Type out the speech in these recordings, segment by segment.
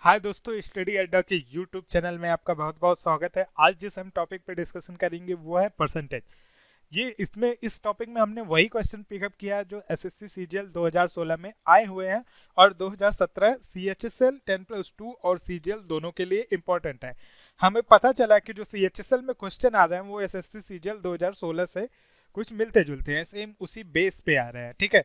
हाय दोस्तों, स्टडी अड्डा के यूट्यूब चैनल में आपका बहुत बहुत स्वागत है। आज जिस हम टॉपिक पे डिस्कशन करेंगे वो है परसेंटेज। ये इसमें इस टॉपिक में हमने वही क्वेश्चन पिकअप किया है जो एसएससी सीजीएल 2016 में आए हुए हैं और 2017 सीएचएसएल 10+2 और सीजीएल दोनों के लिए इम्पोर्टेंट है। हमें पता चला कि जो सीएचएसएल में क्वेश्चन आ रहे हैं वो एसएससी सीजीएल 2016 से कुछ मिलते जुलते हैं, सेम उसी बेस पे आ रहे हैं। ठीक है,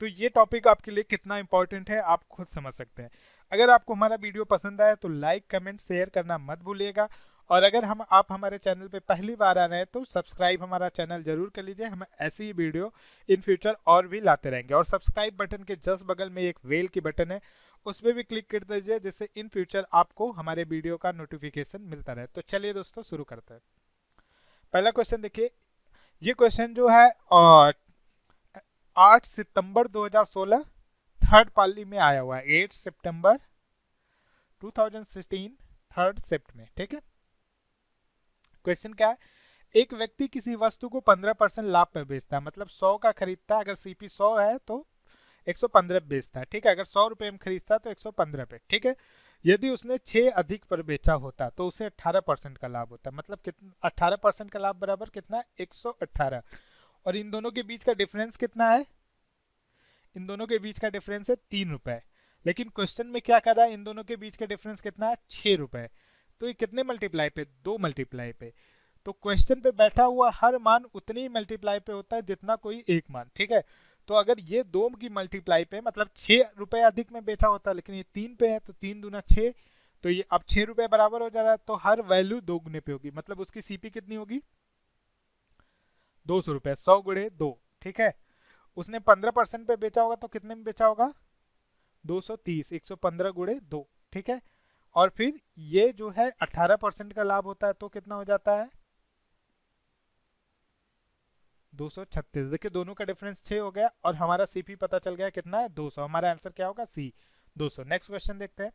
तो ये टॉपिक आपके लिए कितना इंपॉर्टेंट है आप खुद समझ सकते हैं। अगर आपको हमारा वीडियो पसंद आए तो लाइक कमेंट शेयर करना मत भूलिएगा। और अगर आप हमारे चैनल पे पहली बार आ रहे हैं तो सब्सक्राइब हमारा चैनल जरूर कर लीजिए। हम ऐसी ही वीडियो इन फ्यूचर और भी लाते रहेंगे। और सब्सक्राइब बटन के जस्ट बगल में एक बेल की बटन है, उस पर भी क्लिक कर दीजिए जिससे इन फ्यूचर आपको हमारे वीडियो का नोटिफिकेशन मिलता रहे। तो चलिए दोस्तों शुरू करते हैं। पहला क्वेश्चन देखिए, ये क्वेश्चन जो है 8 सितंबर 2016 थर्ड पाली में आया हुआ है। 8 सितंबर 2016 थर्ड शिफ्ट में। ठीक है, क्वेश्चन क्या है, एक व्यक्ति किसी वस्तु को 15% लाभ पे बेचता है, मतलब 100 का खरीदता है। अगर सीपी 100 है तो 115 बेचता है। ठीक है, अगर 100 रुपए में खरीदता है तो 115 पे। ठीक है, यदि उसने 6 अधिक पर बेचा होता तो उसे 18% का लाभ होता। मतलब कितना 18% का लाभ बराबर कितना, 118। और इन दोनों के बीच का डिफरेंस कितना है, इन दोनों के बीच का डिफरेंस है 3 रुपए। लेकिन क्वेश्चन में क्या कर रहा है, इन दोनों के बीच का डिफरेंस कितना है, 6 रुपए। तो ये कितने मल्टीप्लाई पे, 2 मल्टीप्लाई पे। तो क्वेश्चन पे बैठा हुआ हर मान उतनी ही मल्टीप्लाई पे होता है जितना कोई एक मान। ठीक है, तो अगर ये 2 की मल्टीप्लाई पे मतलब 6 रुपए अधिक में बेचा होता है, लेकिन ये 3 पे है तो 3 दूना 6, तो ये अब 6 रुपए बराबर हो जा रहा है। तो हर वैल्यू 2 गुने पे होगी, मतलब उसकी सीपी कितनी होगी, 200 रुपए। 100 गुणे 2। ठीक है, उसने 15% पे बेचा होगा तो कितने में बेचा होगा, 230। 115 गुणे 2। ठीक है, और फिर ये जो है 18% का लाभ होता है तो कितना हो जाता है, 236। देखिए दोनों का डिफरेंस 6 हो गया और हमारा सीपी पता चल गया कितना है, 200। हमारा आंसर क्या होगा, सी 200। नेक्स्ट क्वेश्चन देखते हैं।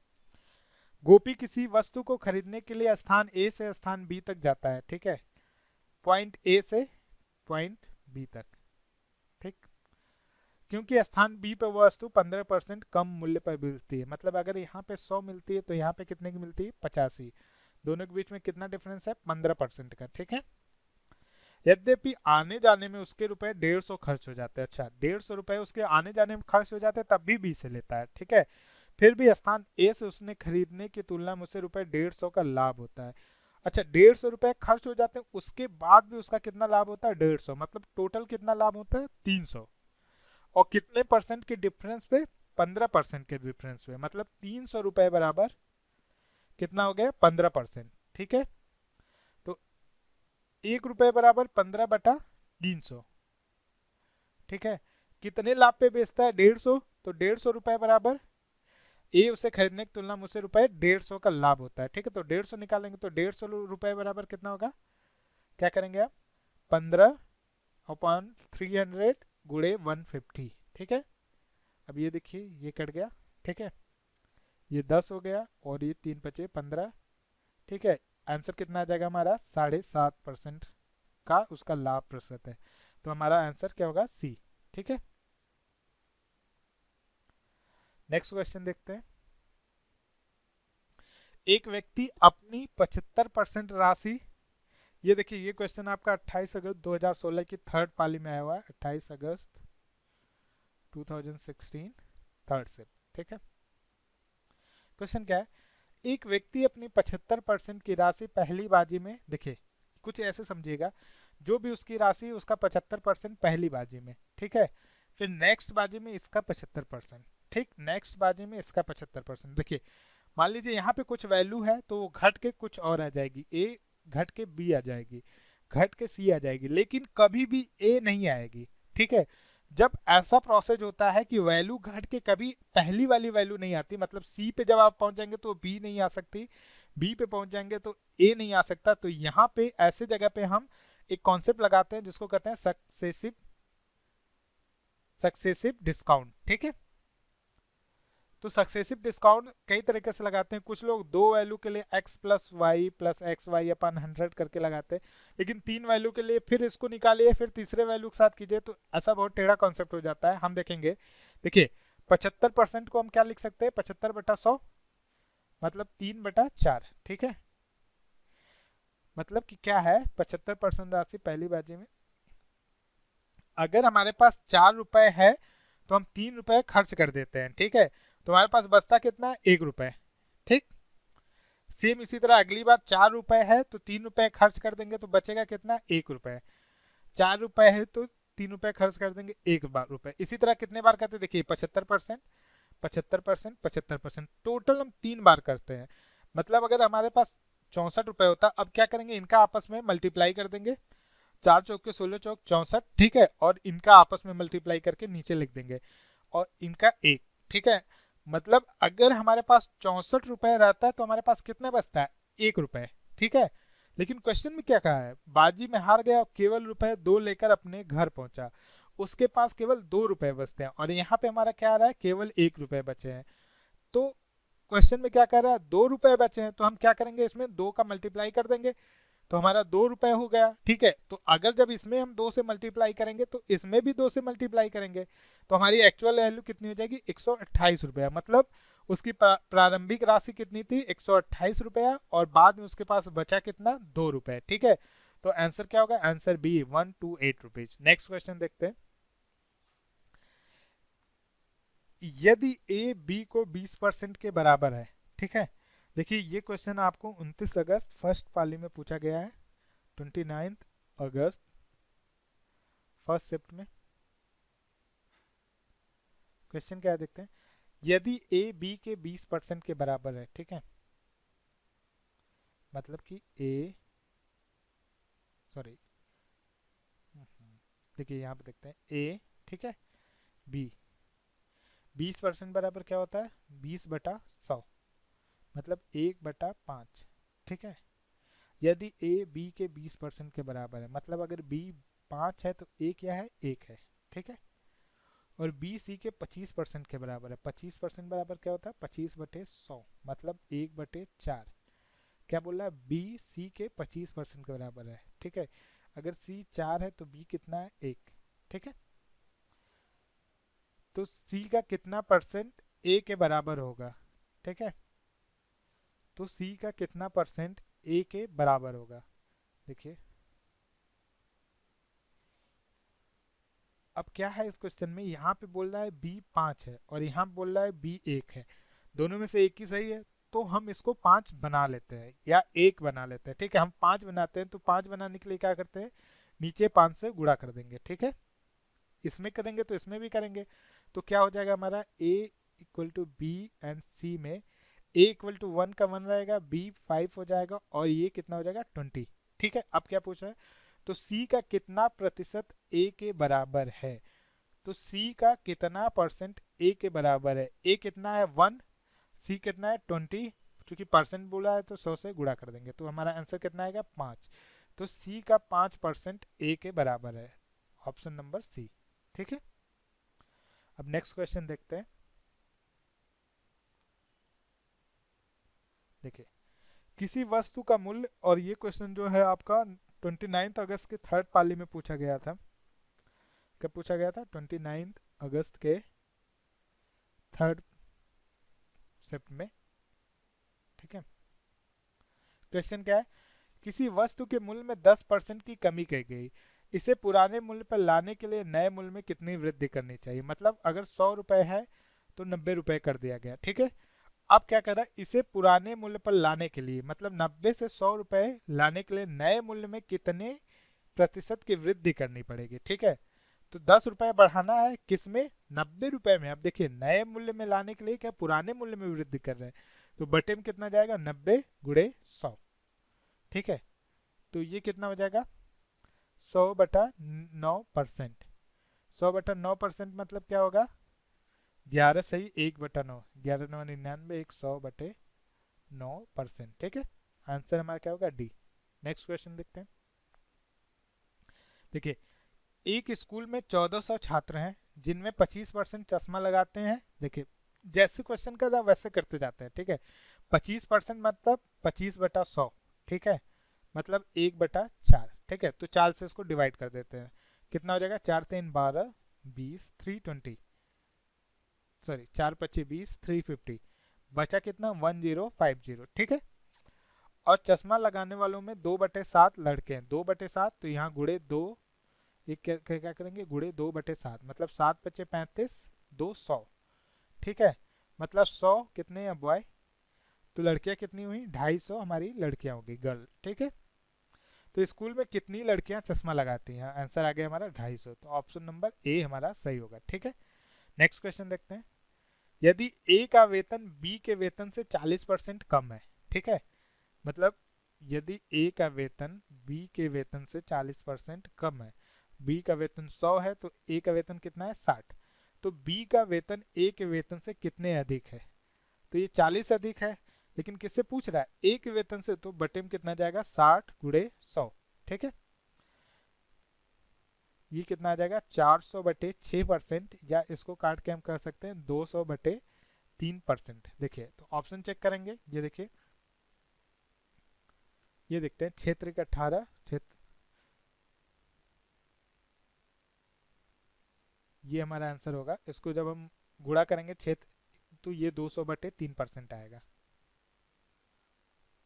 गोपी किसी वस्तु को खरीदने के लिए स्थान ए से स्थान बी तक जाता है। ठीक है, पॉइंट ए से पॉइंट बी तक। ठीक, क्योंकि स्थान बी पे वो वस्तु 15% कम मूल्य पर मिलती है। मतलब अगर यहाँ पे 100 मिलती है तो यहाँ पे कितने की मिलती है, 85। दोनों के बीच में कितना डिफरेंस है, 15% का। ठीक है, यद्यपि आने जाने में उसके रुपए 150 खर्च हो जाते हैं। अच्छा, 150 रुपए उसके आने जाने में खर्च हो जाते हैं, तब भी बी से लेता है। ठीक है, फिर भी स्थान ए से उसने खरीदने की तुलना में उसे रुपए 150 का लाभ होता है। अच्छा, 150 रुपए खर्च हो जाते हैं, उसके बाद भी उसका कितना लाभ होता है, 150। मतलब टोटल कितना लाभ होता है, 300। और कितने परसेंट के डिफरेंस पे, 15% के डिफरेंस पे। मतलब 300 रुपए बराबर कितना हो गया, 15%। ठीक है, तो 1 रुपए बराबर 15/300। ठीक है, कितने लाभ पे बेचता है, 150। तो 150 रुपए बराबर ए उसे खरीदने की तुलना में उसे रुपए 150 का लाभ होता है। ठीक है, तो 150 निकालेंगे तो 150 रुपए बराबर कितना होगा, क्या करेंगे आप, 15/300 गुणे 150। ठीक है, अब ये देखिए ये कट गया। ठीक है, ये 10 हो गया और ये 3 बचे 15। ठीक है, आंसर कितना आ जाएगा हमारा, 7.5% का उसका लाभ प्रतिशत है। तो हमारा आंसर क्या होगा, सी। ठीक है, नेक्स्ट क्वेश्चन देखते हैं। एक व्यक्ति अपनी 75% राशि, ये देखिए ये क्वेश्चन आपका 28 अगस्त 2016 की थर्ड पाली में आया हुआ है। 28 अगस्त 2016 थर्ड से। ठीक है, क्वेश्चन क्या है, एक व्यक्ति अपनी 75% की राशि पहली बाजी में, देखिए कुछ ऐसे समझिएगा, जो भी उसकी राशि उसका 75% पहली बाजी में। ठीक है, फिर नेक्स्ट बाजी में इसका 75%। ठीक, नेक्स्ट बाजी में इसका 75%। देखिए मान लीजिए यहाँ पे कुछ वैल्यू है तो वो घट के कुछ और आ जाएगी, ए घट के बी आ जाएगी, घट के सी आ जाएगी, लेकिन कभी भी ए नहीं आएगी। ठीक है, जब ऐसा प्रोसेस होता है कि वैल्यू घट के कभी पहली वाली वैल्यू नहीं आती, मतलब सी पे जब आप पहुंच जाएंगे तो बी नहीं आ सकती, बी पे पहुंच जाएंगे तो ए नहीं आ सकता। तो यहाँ पे ऐसे जगह पे हम एक कॉन्सेप्ट लगाते हैं जिसको कहते हैं सक्सेसिव सक्सेसिव डिस्काउंट। ठीक है, तो सक्सेसिव डिस्काउंट कई तरीके से लगाते हैं। कुछ लोग 2 वैल्यू के लिए x plus y plus x y अपन 100 करके लगाते हैं, लेकिन 3 वैल्यू के लिए फिर इसको निकालिए फिर तीसरे वैल्यू के साथ कीजिए, तो ऐसा बहुत टेढ़ा कॉन्सेप्ट हो जाता है। हम देखेंगे, देखिए 75% को हम क्या लिख सकते हैं, 75/100। मतलब 3/4, ठीक है। मतलब कि क्या है, 75% राशि पहली बाजी में, अगर हमारे पास 4 रुपए है तो हम 3 रुपए खर्च कर देते हैं, ठीक है। तो हमारे पास बचता कितना है, 1 रुपए, ठीक। सेम इसी तरह अगली बार 4 रुपए है तो 3 रुपए खर्च कर देंगे तो बचेगा कितना, 1 रुपए। 4 रुपए है तो 3 रुपए खर्च कर देंगे, 1 रुपए। इसी तरह कितने बार करते हैं, देखिए 75%, 75%, 75%, टोटल हम 3 बार करते हैं। मतलब अगर हमारे पास 64 रुपए होता, अब क्या करेंगे, इनका आपस में मल्टीप्लाई कर देंगे, 4 चौके 16 चौक 64, ठीक है। और इनका आपस में मल्टीप्लाई करके नीचे लिख देंगे, और इनका 1, ठीक है। मतलब अगर हमारे पास 64 रुपए रहता है तो हमारे पास कितना बचता है, 1 रुपए, ठीक है। लेकिन क्वेश्चन में क्या कहा है, बाजी में हार गया, केवल रुपए 2 लेकर अपने घर पहुंचा, उसके पास केवल 2 रुपए बचते हैं, और यहाँ पे हमारा क्या आ रहा है, केवल 1 रुपए बचे हैं। तो क्वेश्चन में क्या कह रहा है, 2 रुपए बचे हैं, तो हम क्या करेंगे, इसमें 2 का मल्टीप्लाई कर देंगे, तो हमारा 2 रुपए हो गया, ठीक है। तो अगर जब इसमें हम 2 से मल्टीप्लाई करेंगे तो इसमें भी 2 से मल्टीप्लाई करेंगे, तो हमारी एक्चुअल वैल्यू कितनी हो जाएगी, 128 रुपया। मतलब उसकी प्रारंभिक राशि कितनी थी, 128 रुपया, और बाद में उसके पास बचा कितना, 2 रुपए, ठीक है। तो आंसर क्या होगा, answer B, 128 rupees. Next question देखते हैं। यदि ए बी को 20% के बराबर है, ठीक है। देखिए ये क्वेश्चन आपको 29 अगस्त फर्स्ट पाली में पूछा गया है, 29 अगस्त फर्स्ट शिफ्ट में। क्वेश्चन क्या है देखते हैं। यदि ए बी के 20% के बराबर है, ठीक है। मतलब कि ए, सॉरी, देखिए यहाँ पे देखते हैं, ए, ठीक है, बी 20% बराबर क्या होता है, 20/100, मतलब 1/5, ठीक है। यदि ए बी के 20% के बराबर है, मतलब अगर बी 5 है तो ए क्या है, 1 है, ठीक है। और बी सी के 25% के बराबर है, 25% बराबर क्या होता है, 25/100, मतलब 1/4। क्या बोल रहा है, बी सी के 25% के बराबर है, ठीक है। अगर सी 4 है तो बी कितना है, 1, ठीक है। तो सी का कितना परसेंट ए के बराबर होगा, ठीक है। तो सी का कितना परसेंट ए के बराबर होगा, देखिए। अब क्या है इस क्वेश्चन में, यहाँ पे बोल रहा है बी 5 है और यहाँ बोल रहा है बी 1 है, दोनों में से एक ही सही है, तो हम इसको 5 बना लेते हैं या 1 बना लेते हैं, ठीक है। हम 5 बनाते हैं तो 5 बनाने के लिए क्या करते हैं, नीचे 5 से गुणा कर देंगे, ठीक है। इसमें करेंगे तो इसमें भी करेंगे, तो क्या हो जाएगा हमारा, ए इक्वल टू बी एंड सी में ए इक्वल टू 1 का 1 रहेगा, बी 5 हो जाएगा, और ये कितना हो जाएगा, 20, ठीक है। अब क्या पूछ रहा है, तो सी का कितना प्रतिशत ए के बराबर है, तो सी का कितना परसेंट ए के बराबर है, ए कितना है 1, सी कितना है 20, चूंकि परसेंट बोला है तो 100 से गुणा कर देंगे, तो हमारा आंसर कितना आएगा, 5। तो सी का 5% ए के बराबर है, ऑप्शन नंबर सी, ठीक है। अब नेक्स्ट क्वेश्चन देखते हैं। देखिए किसी वस्तु का मूल्य, और ये क्वेश्चन जो है आपका 29 अगस्त के थर्ड पाली में पूछा गया था। कब पूछा गया था, 29 अगस्त के थर्ड शिफ्ट में, ठीक है। क्वेश्चन क्या है, किसी वस्तु के मूल्य में 10% की कमी की गई, इसे पुराने मूल्य पर लाने के लिए नए मूल्य में कितनी वृद्धि करनी चाहिए। मतलब अगर 100 रुपए है तो 90 रुपए कर दिया गया, ठीक है। अब क्या कर रहा है, इसे पुराने मूल्य पर लाने के लिए, मतलब 90 से 100 रुपए लाने के लिए नए मूल्य में कितने प्रतिशत की वृद्धि करनी पड़ेगी, ठीक है। तो 10 रुपए बढ़ाना है किसमें, 90 रुपए में। अब देखिए नए मूल्य में लाने के लिए क्या पुराने मूल्य में वृद्धि कर रहे हैं, तो बटे में कितना जाएगा, 90 × 100, ठीक है। तो ये कितना हो जाएगा, 100/9%। 100/9% मतलब क्या होगा, 11 सही 1/9, 11×9 = 99, 100/9%, ठीक है। आंसर हमारा क्या होगा, डी। नेक्स्ट क्वेश्चन देखते हैं। देखिए एक स्कूल में 1400 छात्र हैं जिनमें 25% चश्मा लगाते हैं। देखिए जैसे क्वेश्चन का था वैसे करते जाते हैं, ठीक है। 25% मतलब 25/100, ठीक है, मतलब 1/4, ठीक है। तो 4 से इसको डिवाइड कर देते हैं, कितना हो जाएगा, 4×3 = 12, 20, 320, सॉरी 4×5 = 20, 350, बचा कितना 1050, ठीक है। और चश्मा लगाने वालों में 2/7 लड़के हैं, 2/7, तो यहाँ गुड़े 2, ये क्या करेंगे, गुड़े 2/7, मतलब 7×5 = 35, 200, ठीक है। मतलब 100 कितने हैं बॉय, तो लड़कियां कितनी हुई, 250 हमारी लड़कियां होगी, गर्ल, ठीक है। तो स्कूल में कितनी लड़कियां चश्मा लगाती हैं, आंसर आ गया हमारा 250, तो ऑप्शन नंबर ए हमारा सही होगा, ठीक है। नेक्स्ट क्वेश्चन देखते हैं। यदि ए का वेतन बी के वेतन से 40% कम है, ठीक है, मतलब यदि ए का वेतन बी के वेतन से 40% कम है, बी का वेतन 100 है तो ए का वेतन कितना है 60, तो बी का वेतन ए के वेतन से कितने अधिक है, तो ये 40 अधिक है, लेकिन किससे पूछ रहा है, ए के वेतन से, तो बटे में कितना जाएगा 60 × 100, ठीक है। ये कितना आ जाएगा 400/6%, या इसको काट के हम कर सकते हैं 200/3%। देखिए तो ऑप्शन चेक करेंगे, ये देखिए, ये देखते हैं, क्षेत्र का 18 क्षेत्र, ये हमारा आंसर होगा। इसको जब हम गुणा करेंगे क्षेत्र, तो ये 200/3% आएगा,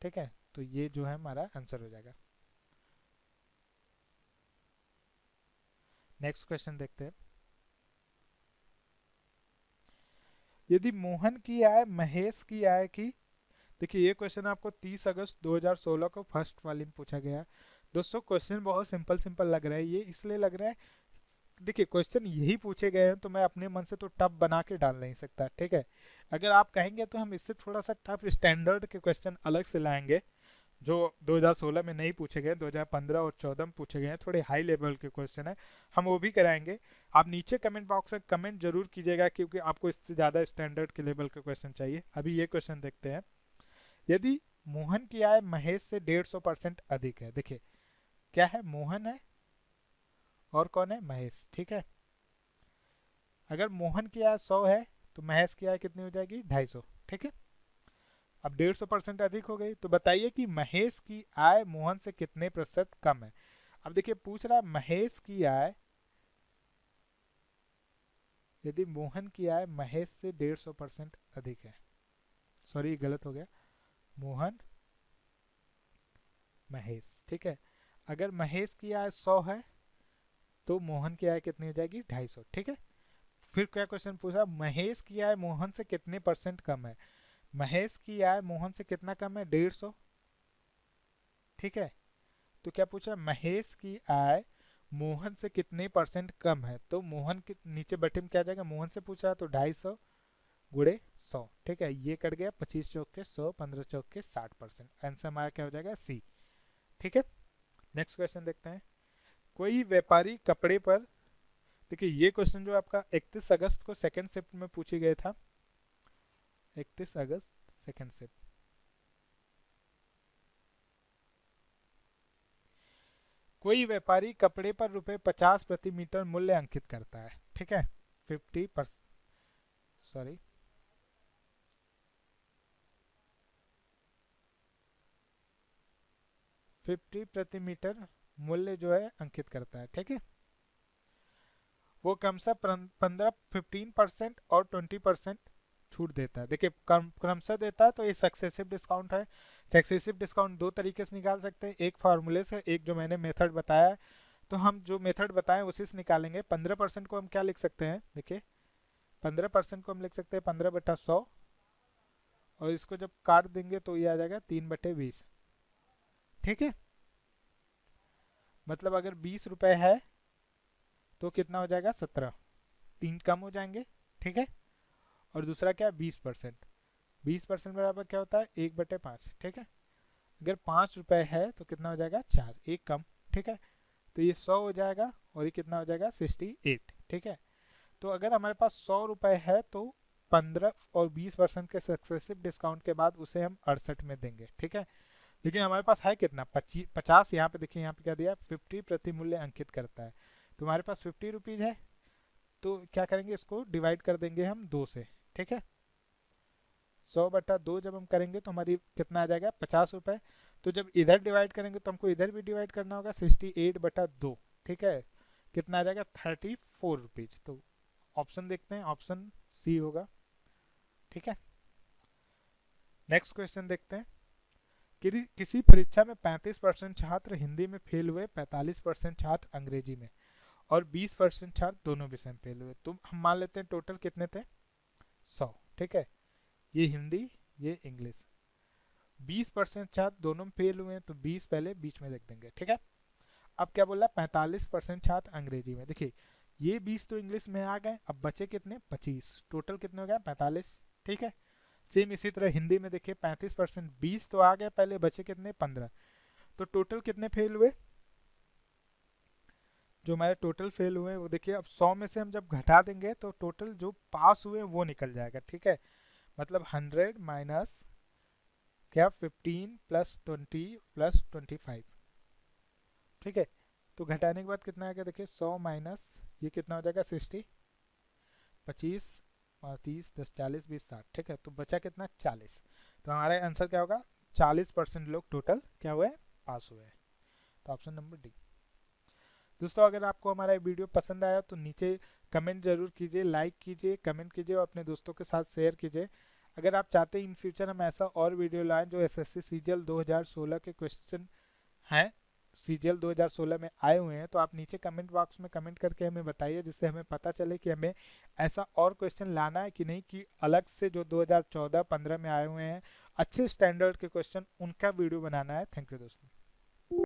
ठीक है। तो ये जो है हमारा आंसर हो जाएगा। नेक्स्ट क्वेश्चन देखते हैं। यदि मोहन की आय महेश की आय की, देखिए ये क्वेश्चन आपको 30 अगस्त 2016 को फर्स्ट वाली में पूछा गया है। दोस्तों क्वेश्चन बहुत सिंपल सिंपल लग रहा है, ये इसलिए लग रहा है, देखिए क्वेश्चन यही पूछे गए हैं तो मैं अपने मन से तो टफ बना के डाल नहीं सकता, ठीक है। अगर आप कहेंगे तो हम इससे थोड़ा सा टफ स्टैंडर्ड के क्वेश्चन अलग से लाएंगे, जो 2016 में नहीं पूछे गए, 2015 और 14 में पूछे गए हैं, थोड़े हाई लेवल के क्वेश्चन है, हम वो भी कराएंगे। आप नीचे कमेंट बॉक्स में कमेंट जरूर कीजिएगा, क्योंकि आपको इससे ज़्यादा स्टैंडर्ड के लेवल के क्वेश्चन चाहिए। अभी ये क्वेश्चन देखते हैं। यदि मोहन की आय महेश से 150% अधिक है, देखिए क्या है, मोहन है और कौन है, महेश, ठीक है। अगर मोहन की आय 100 है तो महेश की आय कितनी हो जाएगी, 250, ठीक है। अब 150% अधिक हो गई, तो बताइए कि महेश की आय मोहन से कितने प्रतिशत कम है। अब देखिए पूछ रहा है महेश की आय, यदि मोहन की आय महेश से 150% अधिक है, सॉरी गलत हो गया, मोहन महेश, ठीक है। अगर महेश की आय 100 है तो मोहन की आय कितनी हो जाएगी, 250, ठीक है। फिर क्या क्वेश्चन पूछा, महेश की आय मोहन से कितने परसेंट कम है, महेश की आय मोहन से कितना कम है, 150, ठीक है। तो क्या पूछा, महेश की आय मोहन से कितने परसेंट कम है, तो मोहन के नीचे बटे में क्या जाएगा, मोहन से पूछा तो 250 × 100, ठीक है। ये कट गया, 25 चौक के 100, 15 चौक के 60%, आंसर हमारा क्या हो जाएगा, सी, ठीक है। नेक्स्ट क्वेश्चन देखते हैं। कोई व्यापारी कपड़े पर, देखिए ये क्वेश्चन जो आपका 31 अगस्त को सेकंड शिफ्ट में पूछी गया था, 31 अगस्त सेकंड शिफ्ट। कोई व्यापारी कपड़े पर ₹50 प्रति मीटर मूल्य अंकित करता है, ठीक है, 50 सॉरी 50 प्रति मीटर मूल्य जो है अंकित करता है, ठीक है। वो क्रमशः 15% और 20% छूट देता है। देखिए क्रमशः देता है तो ये सक्सेसिव डिस्काउंट है। सक्सेसिव डिस्काउंट दो तरीके से निकाल सकते हैं, एक फार्मूले से, एक जो मैंने मेथड बताया है। तो हम जो मेथड बताएं उसी से निकालेंगे। 15% को हम क्या लिख सकते हैं, देखिए 15% को हम लिख सकते हैं 15/100, और इसको जब काट देंगे तो ये आ जाएगा 3/20, ठीक है। मतलब अगर 20 रुपए है तो कितना हो जाएगा, 17, 3 कम हो जाएंगे, ठीक है। और दूसरा क्या, 20%, 20% बराबर क्या होता है, 1/5, ठीक है। अगर 5 रुपए है तो कितना हो जाएगा, 4, एक कम, ठीक है। तो ये 100 हो जाएगा, और ये कितना हो जाएगा, 68, ठीक है। तो अगर हमारे पास 100 रुपए है तो 15 और 20% के सक्सेसिव डिस्काउंट के बाद उसे हम 68 में देंगे, ठीक है। लेकिन हमारे पास है कितना, 50, यहाँ पे देखिए, यहाँ पे क्या दिया, 50 प्रति मूल्य अंकित करता है। तो हमारे पास 50 रुपीज है, तो क्या करेंगे, इसको डिवाइड कर देंगे हम 2 से, ठीक है। 100/2 जब हम करेंगे तो हमारी कितना आ जाएगा, 50 रुपए। तो जब इधर डिवाइड करेंगे तो हमको इधर भी डिवाइड करना होगा, 68/2, ठीक है। कितना आ जाएगा, 34 रुपीज। तो ऑप्शन देखते हैं, ऑप्शन सी होगा, ठीक है। नेक्स्ट क्वेश्चन देखते हैं। किसी परीक्षा में 35% छात्र हिंदी में फेल हुए, 45% छात्र अंग्रेजी में और 20% छात्र दोनों विषय में फेल हुए। तो हम मान लेते हैं टोटल कितने थे, 100। ठीक है, ये हिंदी ये इंग्लिश। 20% छात्र दोनों में फेल हुए हैं तो 20 पहले बीच में लिख देंगे। ठीक है, अब क्या बोला, 45% छात्र अंग्रेजी में। देखिए ये 20 तो इंग्लिश में आ गए, अब बचे कितने, 25। टोटल कितने हो गए, 45। ठीक है, सेम इसी तरह हिंदी में देखिए 35%, 20 तो आ गए पहले, बचे कितने, 15। तो टोटल कितने फेल हुए, जो हमारे टोटल फेल हुए वो देखिए, अब 100 में से हम जब घटा देंगे तो टोटल जो पास हुए वो निकल जाएगा। ठीक है, मतलब 100 माइनस क्या, 15 प्लस 20 प्लस 25। ठीक है, तो घटाने के बाद कितना आ गया, देखिए 100 माइनस ये कितना हो जाएगा, 60, 25 और 30, 10, 40, 20, 60। ठीक है, तो बचा कितना, 40। तो हमारा आंसर क्या होगा, 40% लोग टोटल क्या हुए, पास हुए। तो ऑप्शन नंबर डी। दोस्तों अगर आपको हमारा वीडियो पसंद आया तो नीचे कमेंट जरूर कीजिए, लाइक कीजिए, कमेंट कीजिए और अपने दोस्तों के साथ शेयर कीजिए। अगर आप चाहते हैं इन फ्यूचर हम ऐसा और वीडियो लाएं जो एसएससी सीजीएल 2016 के क्वेश्चन हैं, सीजीएल 2016 में आए हुए हैं, तो आप नीचे कमेंट बॉक्स में कमेंट करके हमें बताइए, जिससे हमें पता चले कि हमें ऐसा और क्वेश्चन लाना है कि नहीं, कि अलग से जो 2014-15 में आए हुए हैं अच्छे स्टैंडर्ड के क्वेश्चन, उनका वीडियो बनाना है। थैंक यू दोस्तों।